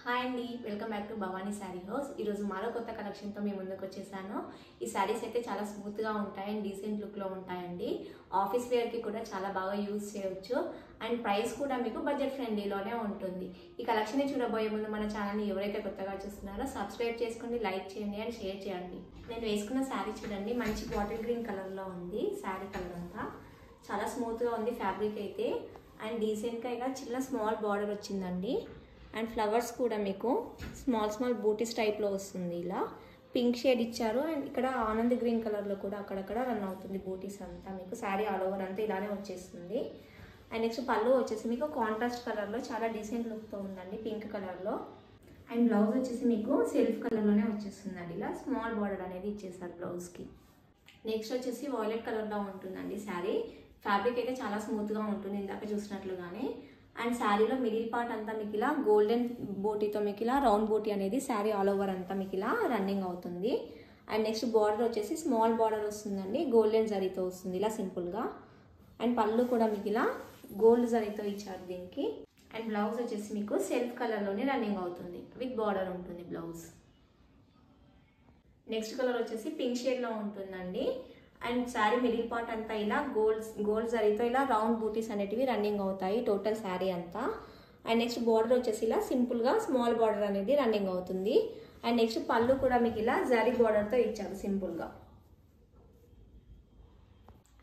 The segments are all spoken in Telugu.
హాయ్ అండి, welcome back to Bhavani sari house. ఈరోజు మరో కొత్త కలెక్షన్తో మీ ముందుకు వచ్చేసాను. ఈ శారీస్ అయితే చాలా స్మూత్గా ఉంటాయి అండ్ డీసెంట్ లుక్లో ఉంటాయండి. ఆఫీస్ వేర్కి కూడా చాలా బాగా యూజ్ చేయవచ్చు అండ్ ప్రైస్ కూడా మీకు బడ్జెట్ ఫ్రెండ్లీలోనే ఉంటుంది. ఈ కలెక్షన్ని చూడబోయే ముందు మన ఛానల్ని ఎవరైతే కొత్తగా చూస్తున్నారో సబ్స్క్రైబ్ చేసుకోండి, లైక్ చేయండి అండ్ షేర్ చేయండి. నేను వేసుకున్న శారీ చూడండి, మంచి బాటిల్ గ్రీన్ కలర్లో ఉంది. శారీ కలర్ అంతా చాలా స్మూత్గా ఉంది ఫ్యాబ్రిక్ అయితే అండ్ డీసెంట్గా ఇలా చిన్న స్మాల్ బార్డర్ వచ్చిందండి. అండ్ ఫ్లవర్స్ కూడా మీకు స్మాల్ బూటీస్ టైప్లో వస్తుంది. ఇలా పింక్ షేడ్ ఇచ్చారు అండ్ ఇక్కడ ఆనంద్ గ్రీన్ కలర్లో కూడా అక్కడక్కడ రన్ అవుతుంది బూటీస్ అంతా. మీకు శారీ ఆల్ ఓవర్ అంతా ఇలానే వచ్చేస్తుంది. అండ్ నెక్స్ట్ పళ్ళు వచ్చేసి మీకు కాంట్రాస్ట్ కలర్లో చాలా డీసెంట్ లుక్తో ఉందండి, పింక్ కలర్లో. అండ్ బ్లౌజ్ వచ్చేసి మీకు సెల్ఫ్ కలర్లోనే వచ్చేస్తుందండి. ఇలా స్మాల్ బార్డర్ అనేది ఇచ్చేసారు బ్లౌజ్కి. నెక్స్ట్ వచ్చేసి వాయిలెట్ కలర్లో ఉంటుందండి శారీ. ఫ్యాబ్రిక్ అయితే చాలా స్మూత్గా ఉంటుంది ఇందాక చూసినట్లుగానే. అండ్ శారీలో మిడిల్ పార్ట్ అంతా మీకు ఇలా గోల్డెన్ బోటీతో మీకు ఇలా రౌండ్ బోటీ అనేది శారీ ఆల్ ఓవర్ అంతా మీకు ఇలా రన్నింగ్ అవుతుంది. అండ్ నెక్స్ట్ బార్డర్ వచ్చేసి స్మాల్ బార్డర్ వస్తుందండి, గోల్డెన్ జరీతో వస్తుంది ఇలా సింపుల్గా. అండ్ పళ్ళు కూడా మీకు ఇలా గోల్డ్ జరీతో ఇచ్చారు దీనికి. అండ్ బ్లౌజ్ వచ్చేసి మీకు సెల్ఫ్ కలర్లోనే రన్నింగ్ అవుతుంది, విత్ బార్డర్ ఉంటుంది బ్లౌజ్. నెక్స్ట్ కలర్ వచ్చేసి పింక్ షేడ్లో ఉంటుందండి. అండ్ శారీ మిడిల్ పార్ట్ అంతా ఇలా గోల్డ్ జరీతో ఇలా రౌండ్ బూటీస్ అనేటివి రన్నింగ్ అవుతాయి టోటల్ శారీ అంతా. అండ్ నెక్స్ట్ బార్డర్ వచ్చేసి ఇలా సింపుల్గా స్మాల్ బార్డర్ అనేది రన్నింగ్ అవుతుంది. అండ్ నెక్స్ట్ పళ్ళు కూడా మీకు ఇలా జరీ బార్డర్తో ఇచ్చారు సింపుల్గా.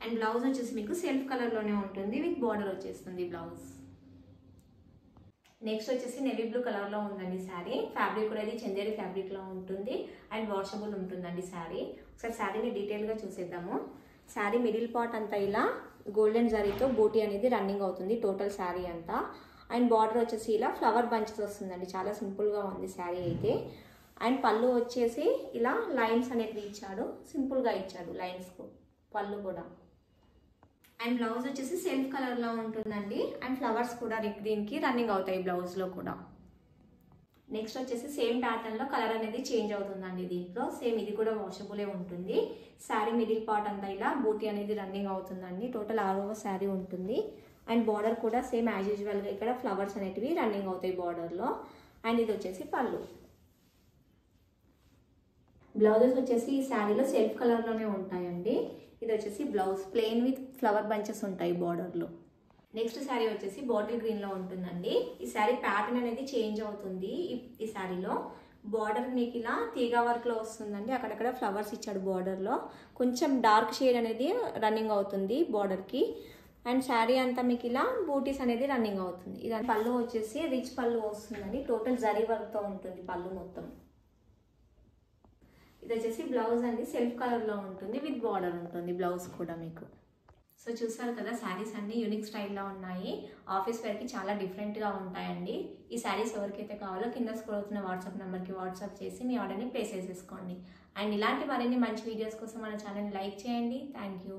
అండ్ బ్లౌజ్ వచ్చేసి మీకు సెల్ఫ్ కలర్లోనే ఉంటుంది, విత్ బార్డర్ వచ్చేస్తుంది బ్లౌజ్. నెక్స్ట్ వచ్చేసి నెవీ బ్లూ కలర్లో ఉందండి శారీ. ఫ్యాబ్రిక్ కూడా ఇది చందేరి ఫ్యాబ్రిక్లో ఉంటుంది అండ్ వాషబుల్ ఉంటుందండి శారీ. ఒకసారి శారీని డీటెయిల్గా చూసేద్దాము. శారీ మిడిల్ పార్ట్ అంతా ఇలా గోల్డెన్ జరీతో బూటీ అనేది రన్నింగ్ అవుతుంది టోటల్ శారీ అంతా. అండ్ బార్డర్ వచ్చేసి ఇలా ఫ్లవర్ బంచెస్ వస్తుందండి, చాలా సింపుల్గా ఉంది శారీ అయితే. అండ్ పళ్ళు వచ్చేసి ఇలా లైన్స్ అనేవి ఇచ్చాడు, సింపుల్గా ఇచ్చాడు లైన్స్కు పళ్ళు కూడా. అండ్ బ్లౌజ్ వచ్చేసి సెల్ఫ్ కలర్లో ఉంటుందండి. అండ్ ఫ్లవర్స్ కూడా దీనికి రన్నింగ్ అవుతాయి బ్లౌజ్లో కూడా. నెక్స్ట్ వచ్చేసి సేమ్ ప్యాటర్న్లో కలర్ అనేది చేంజ్ అవుతుందండి దీంట్లో. సేమ్ ఇది కూడా వాషబులే ఉంటుంది. శారీ మిడిల్ పార్ట్ అంతా ఇలా బూటీ అనేది రన్నింగ్ అవుతుందండి, టోటల్ ఆల్ ఓవర్ శారీ ఉంటుంది. అండ్ బార్డర్ కూడా సేమ్ యాజ్ యూజువల్గా ఇక్కడ ఫ్లవర్స్ అనేటివి రన్నింగ్ అవుతాయి బార్డర్లో. అండ్ ఇది వచ్చేసి పళ్ళు. బ్లౌజెస్ వచ్చేసి ఈ శారీలో సెల్ఫ్ కలర్లోనే ఉంటాయండి. ఇది వచ్చేసి blouse plain with flower bunches ఉంటాయి బార్డర్లో. నెక్స్ట్ శారీ వచ్చేసి బాటిల్ గ్రీన్లో ఉంటుందండి. ఈ శారీ ప్యాటర్న్ అనేది చేంజ్ అవుతుంది. ఈ శారీలో బార్డర్ మీకు ఇలా తీగ వర్క్లో వస్తుందండి, అక్కడక్కడ ఫ్లవర్స్ ఇచ్చాడు బార్డర్లో. కొంచెం డార్క్ షేడ్ అనేది రన్నింగ్ అవుతుంది బార్డర్కి. అండ్ శారీ అంతా మీకు ఇలా బూటీస్ అనేది రన్నింగ్ అవుతుంది. ఇది పళ్ళు వచ్చేసి రిచ్ పళ్ళు వస్తుందండి, టోటల్ జరీ వర్క్తో ఉంటుంది పళ్ళు మొత్తం. ఇది వచ్చేసి బ్లౌజ్ అండి, సెల్ఫ్ కలర్లో ఉంటుంది, విత్ బార్డర్ ఉంటుంది బ్లౌజ్ కూడా మీకు. సో చూసారు కదా, శారీస్ అన్ని యూనిక్ స్టైల్లో ఉన్నాయి. ఆఫీస్ వేర్కి చాలా డిఫరెంట్గా ఉంటాయండి. ఈ శారీస్ ఎవరికైతే కావాలో కింద స్క్రోల్ అవుతున్న వాట్సాప్ నెంబర్కి వాట్సాప్ చేసి మీ ఆర్డర్ని ప్లేస్ చేసేసుకోండి. అండ్ ఇలాంటి మరిన్ని మంచి వీడియోస్ కోసం మన ఛానల్ని లైక్ చేయండి. Thank you.